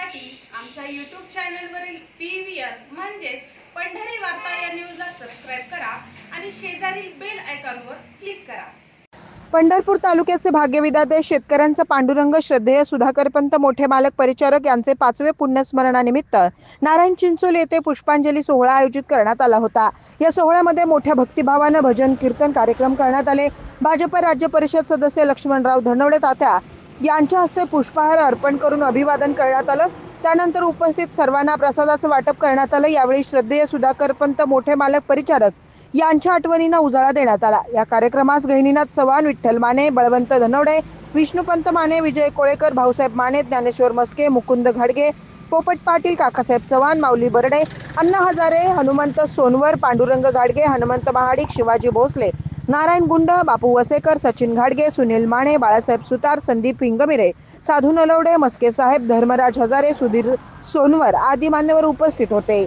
पाहण्यासाठी आमच्या YouTube चॅनलवरील PVR म्हणजेच पंढरी वार्ता या न्यूजला सबस्क्राइब करा आणि शेजारील बेल आयकॉनवर क्लिक करा। पंढरपूर तालुक्याचे भाग्यविधाते शेतकऱ्यांचा पांडुरंग श्रद्धेय सुधाकरपंत मोठे मालक परिचारक यांचे 5वे पुण्यस्मरणानिमित्त नारायण चिंचोली येथे पुष्पांजली सोहळा आयोजित करण्यात आला होता। या सोहळ्यामध्ये मोठ्या भक्तिभावाने भजन कीर्तन कार्यक्रम करण्यात आले। भाजप राज्य परिषद सदस्य लक्ष्मणराव धनवडे तात्या यांच्या हस्ते पुष्पहार अर्पण करून अभिवादन करण्यात आलं। त्यानंतर उपस्थित सर्वांना प्रसादाचं वाटप करण्यात आलं। यावेळी श्रद्धेय सुधाकरपंत मोठे मालक परिचारक यांच्या आठवणींना उजाळा देण्यात आला। या कार्यक्रमास गहिनीनाथ चव्हाण, विठ्ठल माने, बळवंत धनवडे, विष्णुपंत माने, विजय कोळेकर, भाऊसाहेब माने, ज्ञानेश्वर मस्के, मुकुंद घाडगे, पोपट पाटील, काकासाहेब चव्हाण, माऊली बर्डे, अण्णा हजारे, हनुमंत सोनवर, पांडुरंग घाडगे, हनुमंत महाडिक, शिवाजी भोसले, नारायण गुंड, बापू वसेकर, सचिन घाडगे, सुनील माने, बाळासाहेब सुतार, संदीप हिंगमिरे, साधू नलवडे, मस्के साहेब, धर्मराज हजारे, सुधीर सोनवर आदी मान्यवर उपस्थित होते।